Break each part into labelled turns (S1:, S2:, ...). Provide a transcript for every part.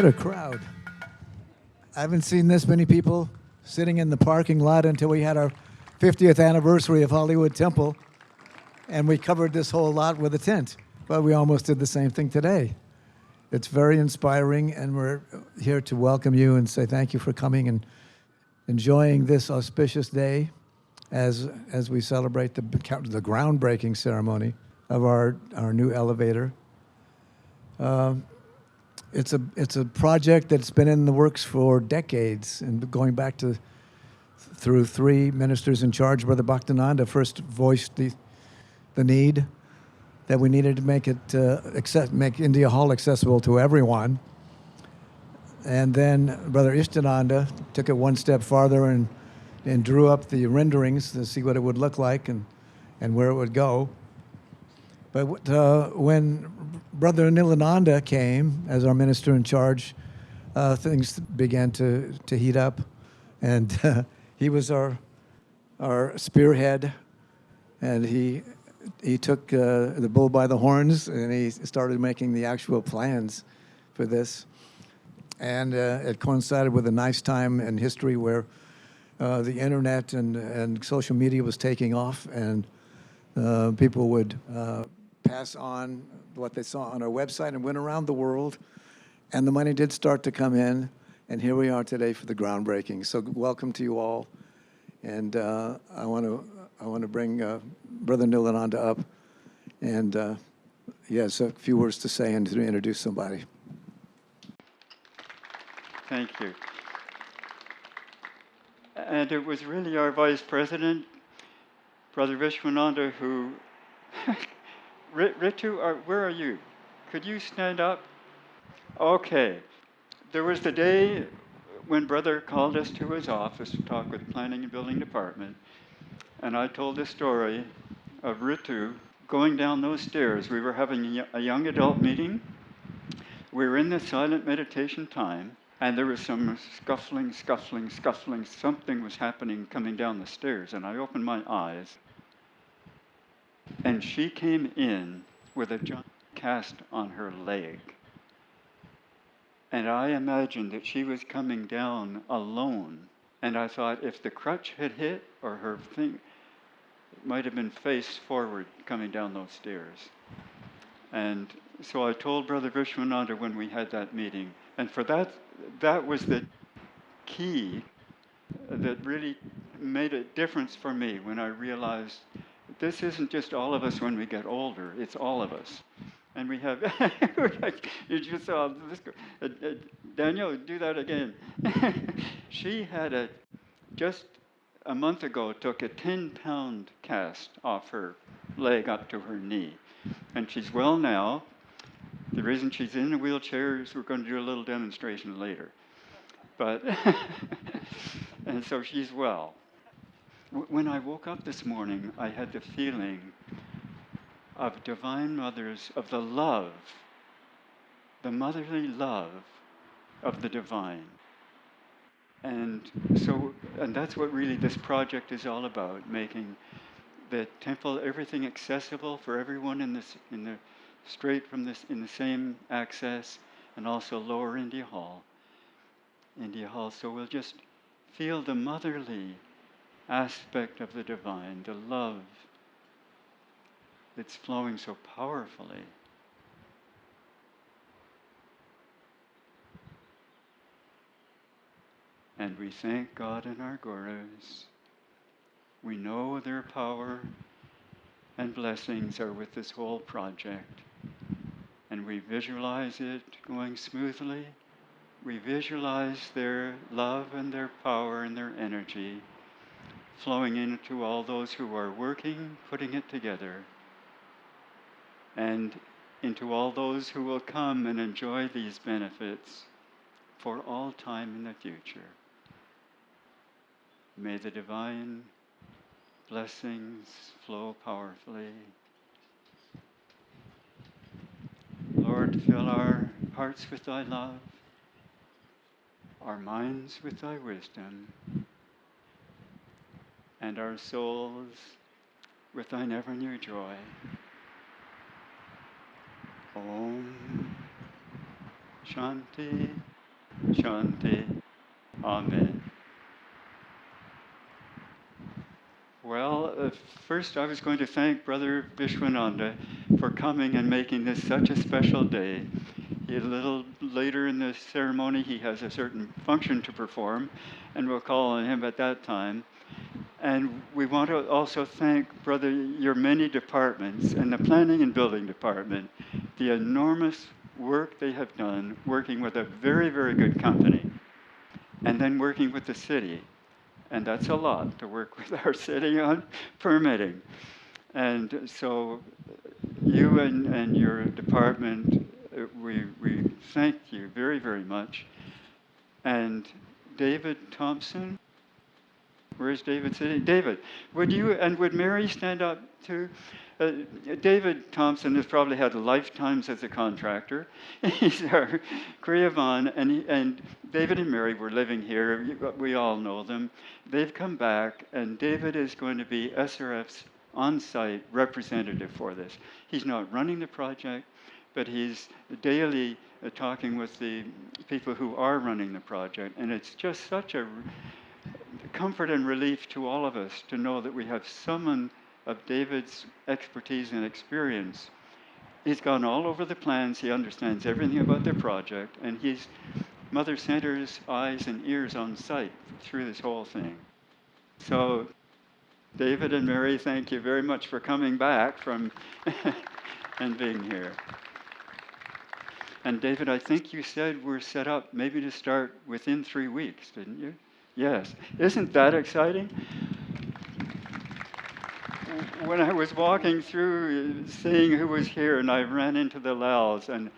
S1: a crowd. I haven't seen this many people sitting in the parking lot until we had our 50th anniversary of Hollywood Temple, and we covered this whole lot with a tent. But we almost did the same thing today. It's very inspiring, and we're here to welcome you and say thank you for coming and enjoying this auspicious day as we celebrate the groundbreaking ceremony of our new elevator. It's a project that's been in the works for decades, and going back through three ministers in charge. Brother Bhaktananda first voiced the need that we needed to make India Hall accessible to everyone. And then Brother Ishtananda took it one step farther and drew up the renderings to see what it would look like and where it would go. But when Brother Nilananda came as our minister in charge, things began to heat up, and he was our spearhead, and he took the bull by the horns, and he started making the actual plans for this. And it coincided with a nice time in history where the internet and social media was taking off, and people would pass on what they saw on our website and went around the world, and the money did start to come in, and here we are today for the groundbreaking. So welcome to you all, and I want to bring Brother Nilananda up, and he has a few words to say and to introduce somebody.
S2: Thank you. And it was really our Vice President, Brother Vishwananda, who... Ritu, where are you? Could you stand up? Okay. There was the day when Brother called us to his office to talk with the Planning and Building Department, and I told the story of Ritu going down those stairs. We were having a young adult meeting. We were in the silent meditation time, and there was some scuffling. Something was happening coming down the stairs, and I opened my eyes. And she came in with a giant cast on her leg. And I imagined that she was coming down alone. And I thought if the crutch had hit, or her thing, it might have been face forward coming down those stairs. And so I told Brother Vishwananda when we had that meeting. And for that was the key that really made a difference for me when I realized this isn't just all of us when we get older, it's all of us. And we have, you just saw this, Daniel, do that again. She had just a month ago, took a 10-pound cast off her leg up to her knee. And she's well now. The reason she's in a wheelchair is we're going to do a little demonstration later. But, and so she's well. When I woke up this morning, I had the feeling of Divine Mothers, of the love, the motherly love of the divine. And that's what really this project is all about, making the temple, everything accessible for everyone in the same access, and also Lower India Hall. So we'll just feel the motherly aspect of the divine, the love that's flowing so powerfully. And we thank God and our gurus. We know their power and blessings are with this whole project. And we visualize it going smoothly. We visualize their love and their power and their energy flowing into all those who are working, putting it together, and into all those who will come and enjoy these benefits for all time in the future. May the divine blessings flow powerfully. Lord, fill our hearts with thy love, our minds with thy wisdom, and our souls with thine ever-new joy. Om Shanti Shanti. Amen. Well, first I was going to thank Brother Vishwananda for coming and making this such a special day. A little later in the ceremony, he has a certain function to perform, and we'll call on him at that time. And we want to also thank, Brother, your many departments and the Planning and Building Department, the enormous work they have done working with a very, very good company, and then working with the city. And that's a lot to work with our city on permitting. And so you and your department, we thank you very, very much. And David Thompson, where's David sitting? David, would Mary stand up too? David Thompson has probably had lifetimes as a contractor. He's our Kriyavan, and David and Mary were living here. We all know them. They've come back, and David is going to be SRF's on-site representative for this. He's not running the project, but he's daily talking with the people who are running the project, and it's just such a comfort and relief to all of us to know that we have someone of David's expertise and experience. He's gone all over the plans. He understands everything about the project, and he's Mother Center's eyes and ears on site through this whole thing. So, David and Mary, thank you very much for coming back from and being here. And David, I think you said we're set up maybe to start within 3 weeks, didn't you? Yes. Isn't that exciting? When I was walking through, seeing who was here, and I ran into the Laos, and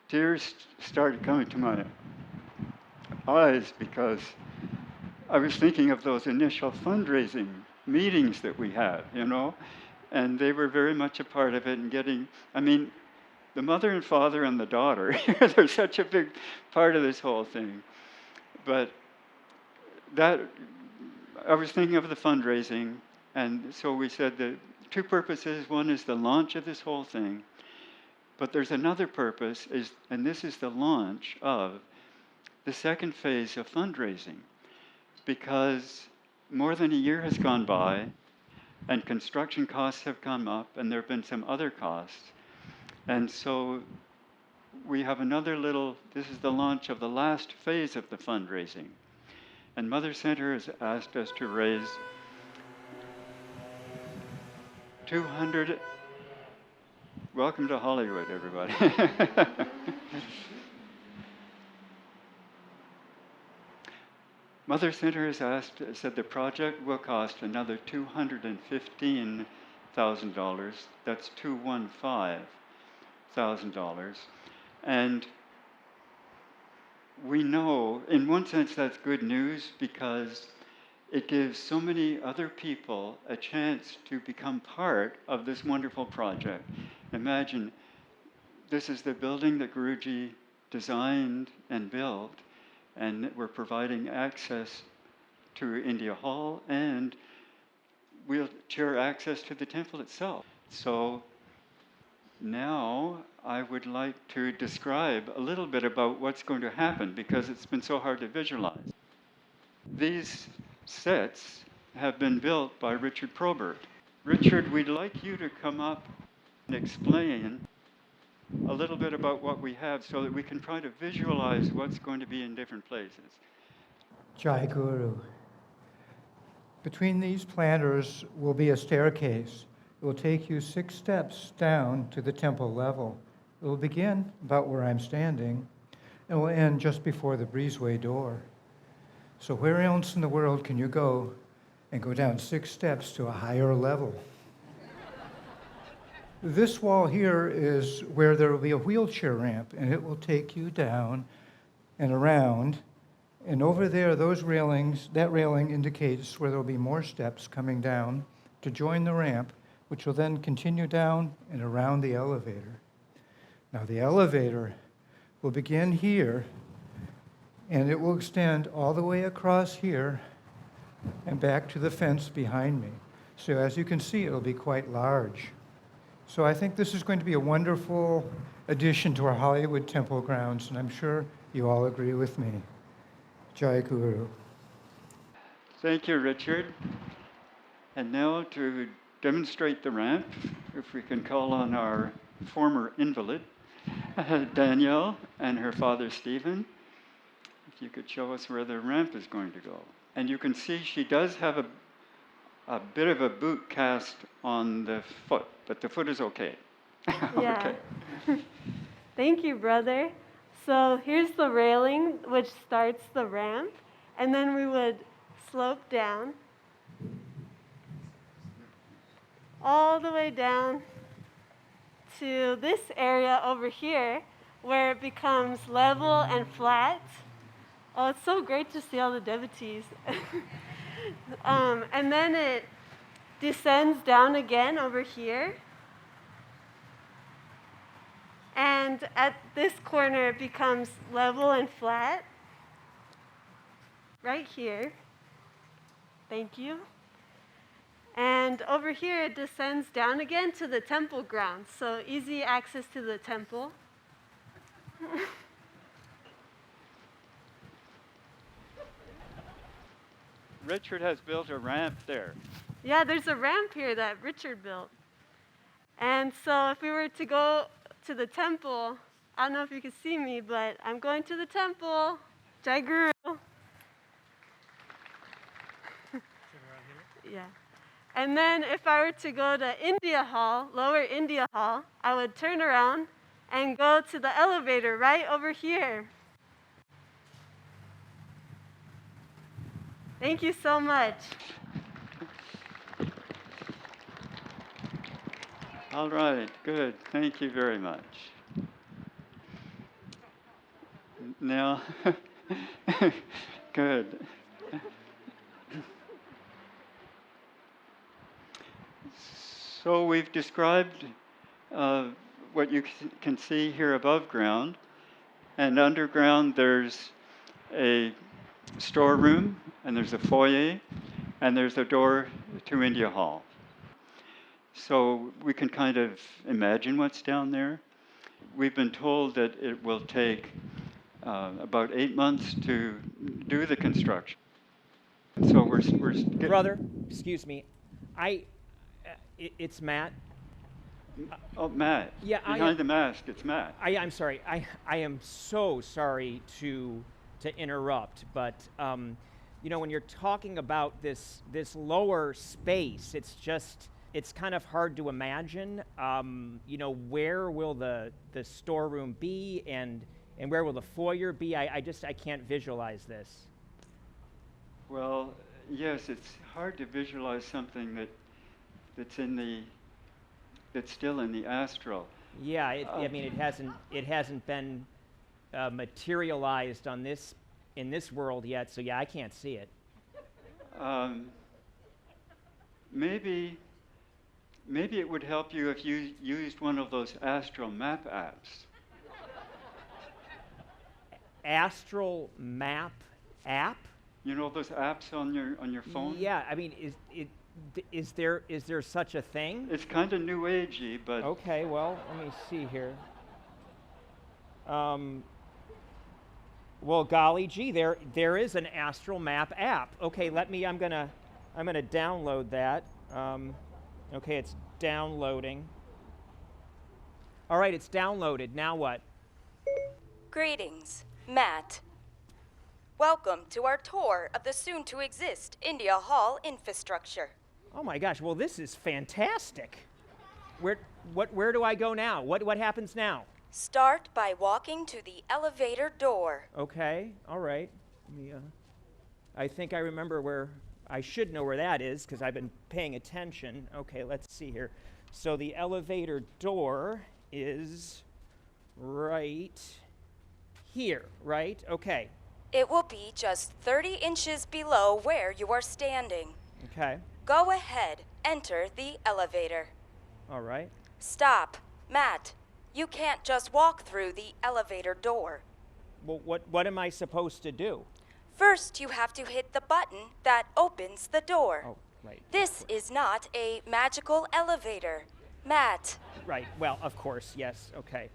S2: tears started coming to my eyes because I was thinking of those initial fundraising meetings that we had, and they were very much a part of it and the mother and father and the daughter, they're such a big part of this whole thing. But I was thinking of the fundraising, and so we said the two purposes. One is the launch of this whole thing, but there's another purpose, and this is the launch of the second phase of fundraising, because more than a year has gone by, and construction costs have come up, and there have been some other costs. And so we have this is the launch of the last phase of the fundraising. And Mother Center has asked us to raise 200. Welcome to Hollywood, everybody. Mother Center has said the project will cost another $215,000. That's $215,000. And we know, in one sense, that's good news because it gives so many other people a chance to become part of this wonderful project. Imagine, this is the building that Guruji designed and built, and we're providing access to India Hall and wheelchair access to the temple itself. So now I would like to describe a little bit about what's going to happen because it's been so hard to visualize. These sets have been built by Richard Probert. Richard, we'd like you to come up and explain a little bit about what we have so that we can try to visualize what's going to be in different places.
S3: Jai Guru. Between these planters will be a staircase. It will take you 6 steps down to the temple level. It will begin about where I'm standing and will end just before the breezeway door. So where else in the world can you go and go down 6 steps to a higher level? This wall here is where there will be a wheelchair ramp, and it will take you down and around. And over there, that railing indicates where there will be more steps coming down to join the ramp, which will then continue down and around the elevator. Now, the elevator will begin here, and it will extend all the way across here and back to the fence behind me. So as you can see, it'll be quite large. So I think this is going to be a wonderful addition to our Hollywood temple grounds, and I'm sure You all agree with me. Jai Guru.
S2: Thank you, Richard. And now to demonstrate the ramp, if we can call on our former invalid, Danielle, and her father, Stephen. If you could show us where the ramp is going to go. And you can see she does have a bit of a boot cast on the foot, but the foot is okay.
S4: Yeah.
S2: Okay.
S4: Thank you, brother. So here's the railing which starts the ramp, and then we would slope down all the way down to this area over here where it becomes level and flat. Oh, it's so great to see all the devotees. And then it descends down again over here. And at this corner, it becomes level and flat. Right here. Thank you. And over here, it descends down again to the temple grounds. So easy access to the temple.
S2: Richard has built a ramp there.
S4: Yeah, there's a ramp here that Richard built. And so if we were to go to the temple, I don't know if you can see me, but I'm going to the temple. Jai Guru. Yeah. And then if I were to go to India Hall, Lower India Hall, I would turn around and go to the elevator right over here. Thank you so much.
S2: All right, good. Thank you very much. Now, good. So we've described what you can see here above ground, and underground there's a storeroom, and there's a foyer, and there's a door to India Hall. So we can kind of imagine what's down there. We've been told that it will take about 8 months to do the construction. So we're getting...
S5: Brother, excuse me. It's Matt.
S2: Oh, Matt.
S5: Yeah,
S2: Behind the mask, it's Matt.
S5: I'm sorry. I am so sorry to interrupt, but you know, when you're talking about this lower space, it's kind of hard to imagine. You know, where will the storeroom be, and where will the foyer be? I can't visualize this.
S2: Well, yes, it's hard to visualize something that's still in the astral.
S5: Yeah, I mean, it hasn't been materialized in this world yet. So yeah, I can't see it.
S2: Maybe it would help you if you used one of those astral map apps.
S5: Astral map app?
S2: You know those apps on your phone?
S5: Yeah, I mean, is there such a thing?
S2: It's kind of new agey, but
S5: Okay, well, let me see here. Well, golly gee, there is an astral map app. Okay, I'm gonna download that. Okay, it's downloading. All right, it's downloaded. Now what?
S6: Greetings, Matt. Welcome to our tour of the soon-to-exist India Hall infrastructure.
S5: Oh my gosh, well this is fantastic. Where do I go now? What happens now?
S6: Start by walking to the elevator door.
S5: Okay, all right. I think I remember where, I should know where that is because I've been paying attention. Okay, let's see here. So the elevator door is right here, right? Okay.
S6: It will be just 30 inches below where you are standing.
S5: Okay,
S6: Go ahead, enter the elevator.
S5: all right.
S6: Stop. Matt, you can't just walk through the elevator door.
S5: Well, what am I supposed to do?
S6: First, you have to hit the button that opens the door.
S5: Oh, right.
S6: This is not a magical elevator. Matt,
S5: Right, well, of course, yes, okay.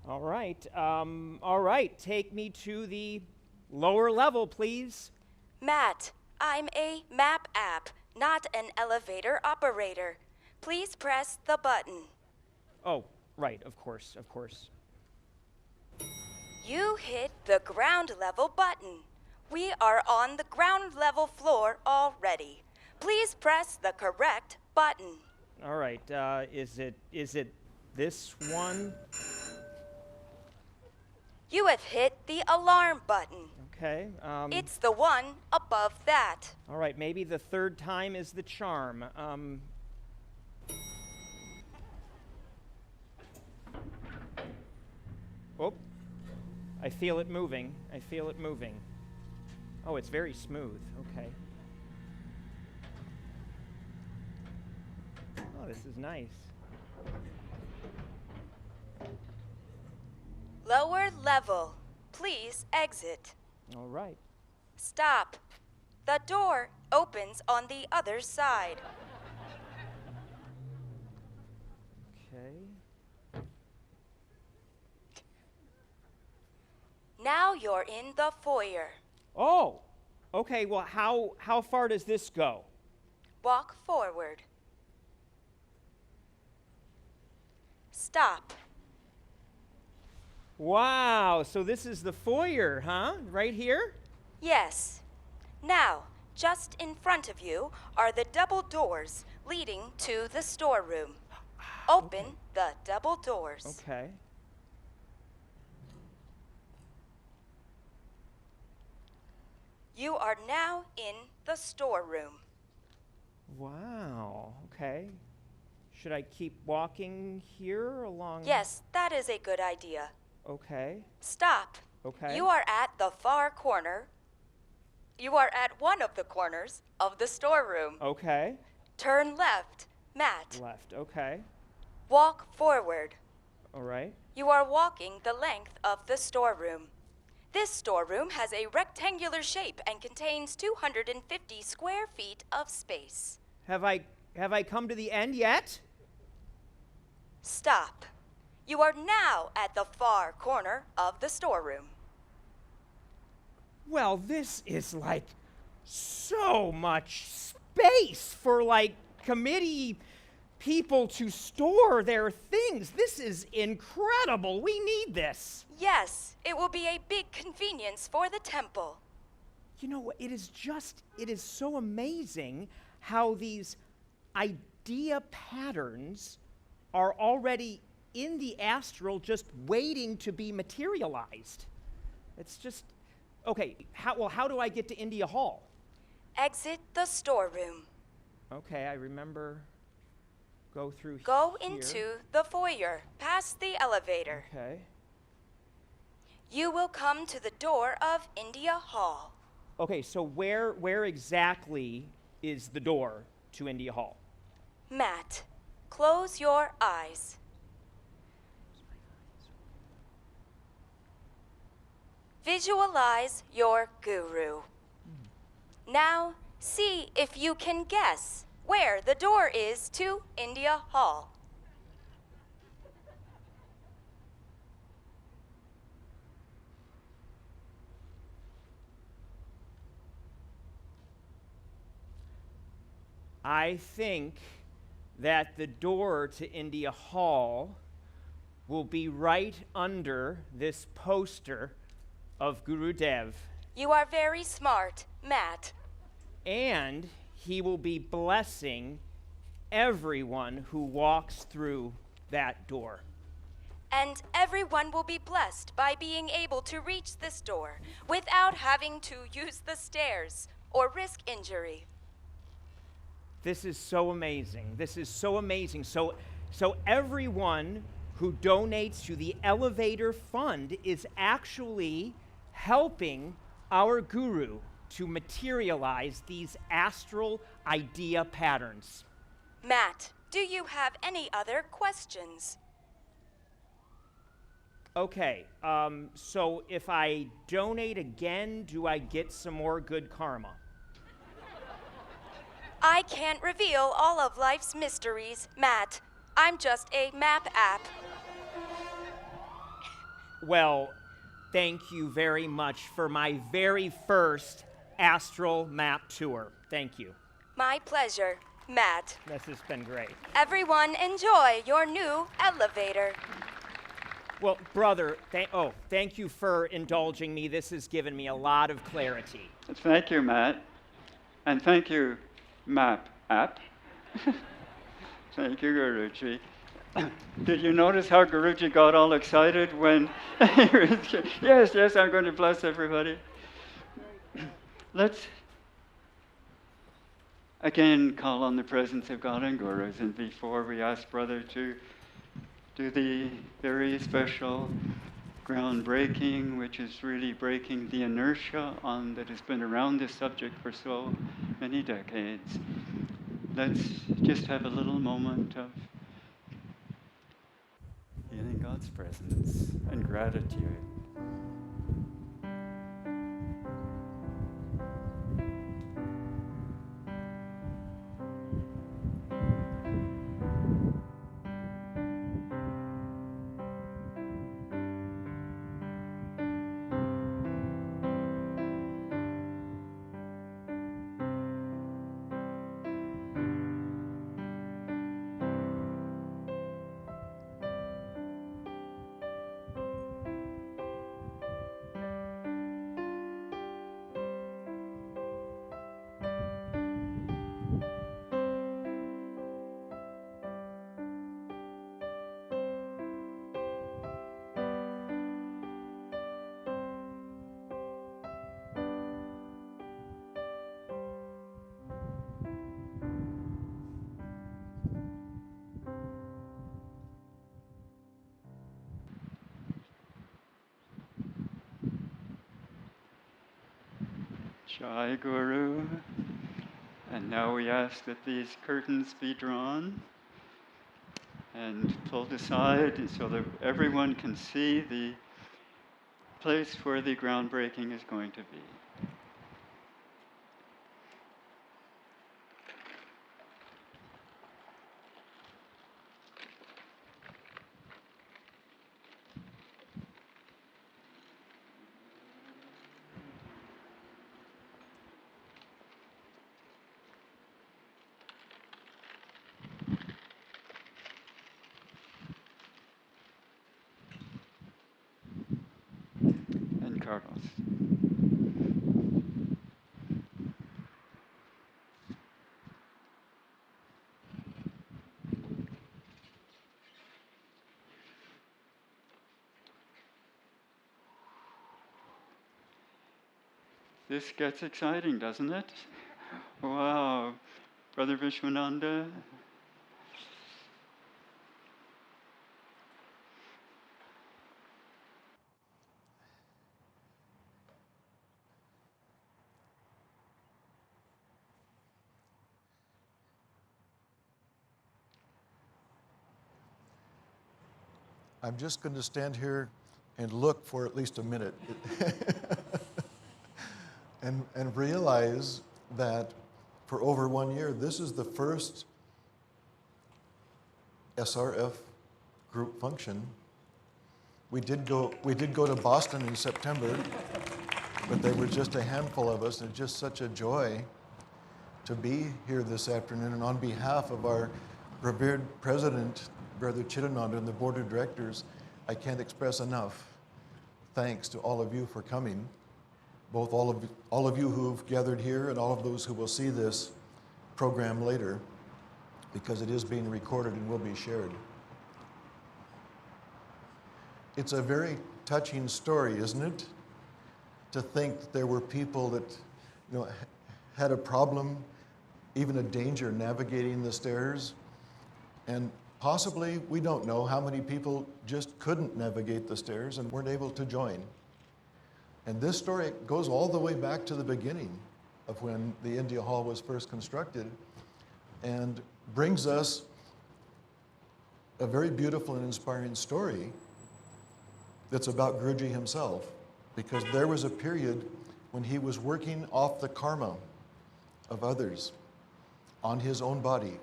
S5: All right, take me to the lower level, please.
S6: Matt, I'm a map app, not an elevator operator. Please press the button.
S5: Oh, right, of course, of course.
S6: You hit the ground level button. We are on the ground level floor already. Please press the correct button.
S5: All right, is it this one?
S6: You have hit the alarm button.
S5: Okay.
S6: It's the one above that.
S5: All right, maybe the third time is the charm. Oh, I feel it moving. I feel it moving. Oh, it's very smooth. Okay. Oh, this is nice.
S6: Lower level. Please exit.
S5: All right.
S6: Stop. The door opens on the other side.
S5: Okay.
S6: Now you're in the foyer.
S5: Oh, okay. Well, how far does this go?
S6: Walk forward. Stop.
S5: Wow. So this is the foyer, huh? Right here?
S6: Yes. Now, just in front of you are the double doors leading to the storeroom. Open the double doors.
S5: Okay.
S6: You are now in the storeroom.
S5: Wow. Okay. Should I keep walking here along?
S6: Yes, that is a good idea.
S5: Okay.
S6: Stop.
S5: Okay.
S6: You are at the far corner. You are at one of the corners of the storeroom.
S5: Okay.
S6: Turn left, Matt.
S5: Left. Okay.
S6: Walk forward.
S5: All right.
S6: You are walking the length of the storeroom. This storeroom has a rectangular shape and contains 250 square feet of space.
S5: Have I come to the end yet?
S6: Stop. You are now at the far corner of the storeroom.
S5: Well, this is like so much space for like committee people to store their things. This is incredible. We need this.
S6: Yes, it will be a big convenience for the temple.
S5: You know, it is so amazing how these idea patterns are already in the astral, just waiting to be materialized. It's just, okay, how do I get to India Hall?
S6: Exit the storeroom.
S5: Okay, I remember, go through
S6: Go
S5: here.
S6: into the foyer, past the elevator.
S5: Okay.
S6: You will come to the door of India Hall.
S5: Okay, so where exactly is the door to India Hall?
S6: Matt, close your eyes. Visualize your guru. Now, see if you can guess where the door is to India Hall.
S5: I think that the door to India Hall will be right under this poster of Guru Dev.
S6: You are very smart, Matt.
S5: And he will be blessing everyone who walks through that door.
S6: And everyone will be blessed by being able to reach this door without having to use the stairs or risk injury.
S5: This is so amazing. This is so amazing. So everyone who donates to the Elevator Fund is actually helping our guru to materialize these astral idea patterns.
S6: Matt, do you have any other questions?
S5: Okay, so if I donate again, do I get some more good karma?
S6: I can't reveal all of life's mysteries, Matt. I'm just a map app.
S5: Well, thank you very much for my very first astral map tour. Thank you.
S6: My pleasure, Matt.
S5: This has been great.
S6: Everyone enjoy your new elevator.
S5: Well, brother, thank you for indulging me. This has given me a lot of clarity.
S2: Thank you, Matt. And thank you, Map App. Thank you, Guruji. Did you notice how Guruji got all excited when yes, I'm going to bless everybody. Let's again call on the presence of God and Gurus. And before we ask Brother to do the very special groundbreaking, which is really breaking the inertia that has been around this subject for so many decades, let's just have a little moment of feeling God's presence and gratitude. Jai Guru. And now we ask that these curtains be drawn and pulled aside so that everyone can see the place where the groundbreaking is going to be. And Carlos. This gets exciting, doesn't it? Wow. Brother Vishwananda.
S7: I'm just going to stand here and look for at least a minute and realize that for over 1 year, this is the first SRF group function. We did go to Boston in September, but there were just a handful of us, and it's just such a joy to be here this afternoon. And on behalf of our revered president, Brother Chidananda, and the board of directors, I can't express enough thanks to all of you for coming, both all of you who've gathered here and all of those who will see this program later, because it is being recorded and will be shared. It's a very touching story, isn't it? To think that there were people that, had a problem, even a danger navigating the stairs, and possibly, we don't know how many people just couldn't navigate the stairs and weren't able to join. And this story goes all the way back to the beginning of when the India Hall was first constructed, and brings us a very beautiful and inspiring story that's about Guruji himself, because there was a period when he was working off the karma of others on his own body.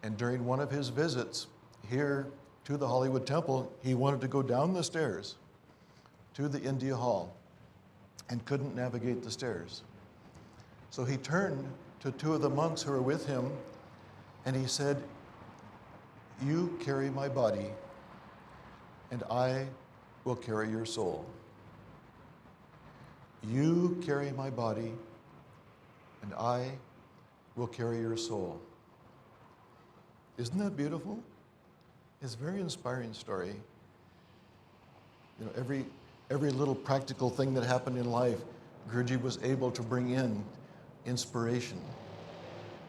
S7: And during one of his visits here to the Hollywood Temple, he wanted to go down the stairs, to the India Hall and couldn't navigate the stairs. So he turned to two of the monks who were with him and he said, "You carry my body and I will carry your soul. You carry my body and I will carry your soul." Isn't that beautiful? It's a very inspiring story. You know, every little practical thing that happened in life, Guruji was able to bring in inspiration.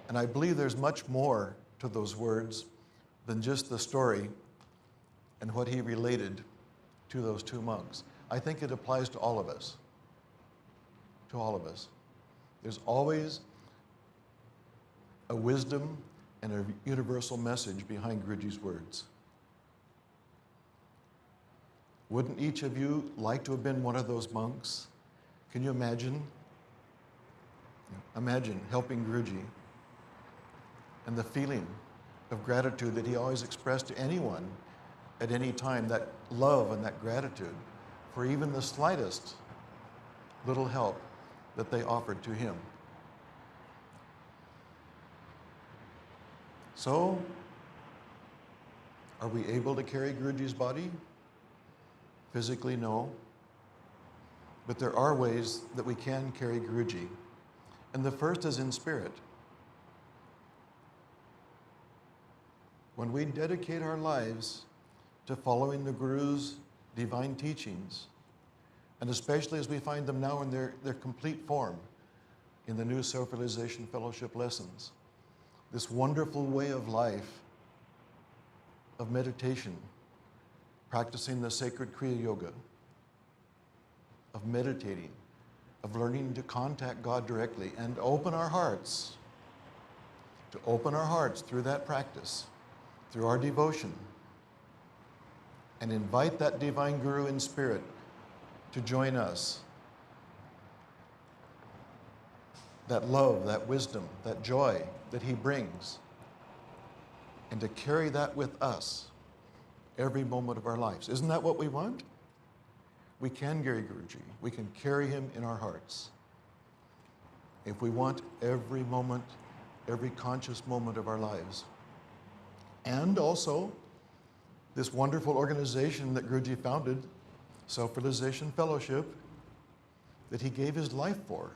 S7: And I believe there's much more to those words than just the story and what he related to those two monks. I think it applies to all of us. To all of us. There's always a wisdom and a universal message behind Guruji's words. Wouldn't each of you like to have been one of those monks? Can you imagine? Imagine helping Guruji and the feeling of gratitude that he always expressed to anyone at any time, that love and that gratitude for even the slightest little help that they offered to him. So, are we able to carry Guruji's body? Physically, no. But there are ways that we can carry Guruji. And the first is in spirit. When we dedicate our lives to following the Guru's divine teachings, and especially as we find them now in their complete form in the new Self-Realization Fellowship lessons, this wonderful way of life, of meditation, practicing the sacred Kriya Yoga, of meditating, of learning to contact God directly and open our hearts, to open our hearts through that practice, through our devotion, and invite that divine Guru in spirit to join us. That love, that wisdom, that joy that he brings, and to carry that with us every moment of our lives. Isn't that what we want? We can carry Guruji. We can carry him in our hearts. If we want every moment, every conscious moment of our lives. And also, this wonderful organization that Guruji founded, Self-Realization Fellowship, that he gave his life for.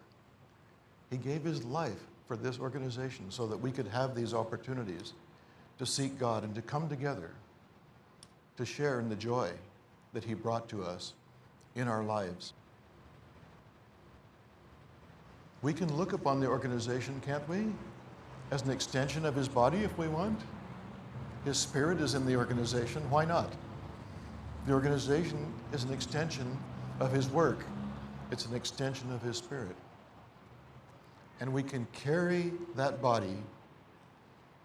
S7: He gave his life for this organization so that we could have these opportunities to seek God and to come together to share in the joy that he brought to us in our lives. We can look upon the organization, can't we, as an extension of his body if we want? His spirit is in the organization. Why not? The organization is an extension of his work. It's an extension of his spirit. And we can carry that body,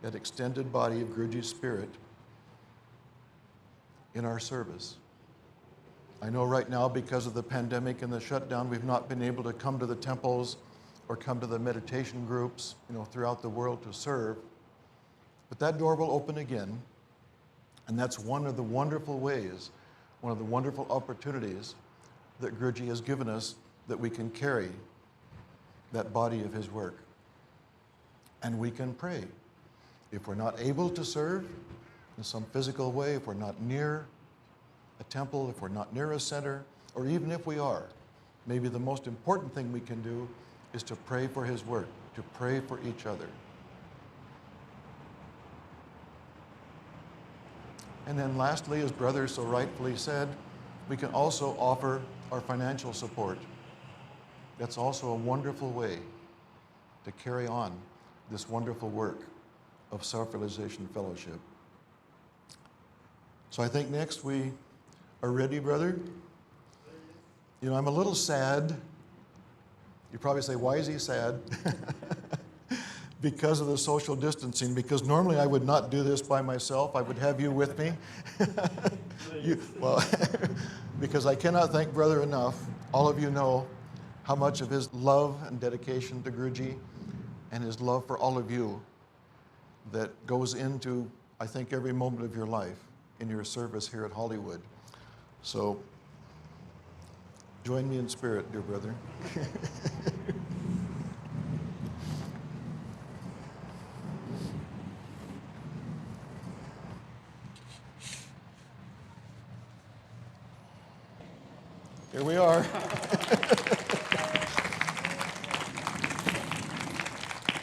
S7: that extended body of Guruji's spirit, in our service. I know right now, because of the pandemic and the shutdown, we've not been able to come to the temples or come to the meditation groups, throughout the world to serve. But that door will open again, and that's one of the wonderful ways, one of the wonderful opportunities that Guruji has given us that we can carry that body of his work. And we can pray. If we're not able to serve in some physical way, if we're not near a temple, if we're not near a center, or even if we are, maybe the most important thing we can do is to pray for his work, to pray for each other. And then lastly, as Brother so rightfully said, we can also offer our financial support. That's also a wonderful way to carry on this wonderful work of Self-Realization Fellowship. So I think next we are ready, brother. I'm a little sad. You probably say, why is he sad? Because of the social distancing, because normally I would not do this by myself. I would have you with me. Because I cannot thank Brother enough. All of you know how much of his love and dedication to Guruji and his love for all of you that goes into, I think, every moment of your life in your service here at Hollywood. So Join me in spirit, dear brother. Here we are.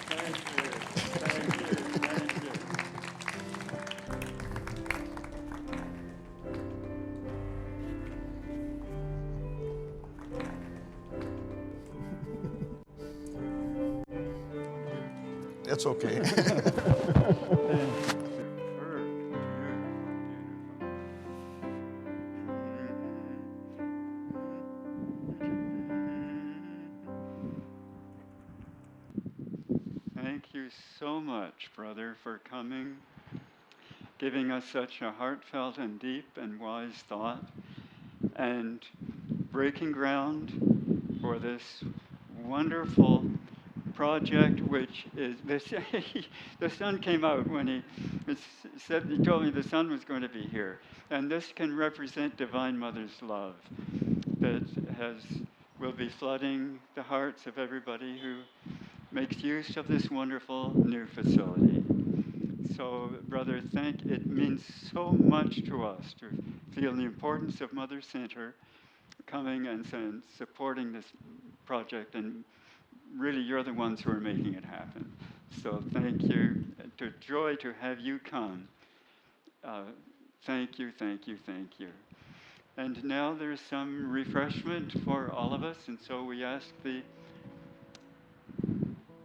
S2: Thank you. Thank you. Thank you.
S7: It's okay.
S2: Superb. Thank you so much, brother, for coming, giving us such a heartfelt and deep and wise thought, and breaking ground for this wonderful project, which is the sun came out when he told me the sun was going to be here, and this can represent Divine Mother's love that will be flooding the hearts of everybody who makes use of this wonderful new facility. So, brother, it means so much to us to feel the importance of Mother Center coming and supporting this project, and really you're the ones who are making it happen. So thank you. To joy to have you come. Thank you, thank you, thank you. And now there's some refreshment for all of us, and so we ask the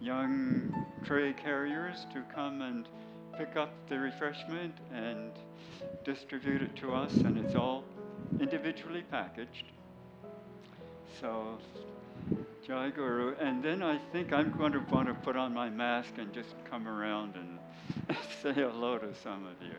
S2: young tray carriers to come and pick up the refreshment and distribute it to us, and it's all individually packaged. So, Jai Guru. And then I think I'm going to want to put on my mask and just come around and say hello to some of you.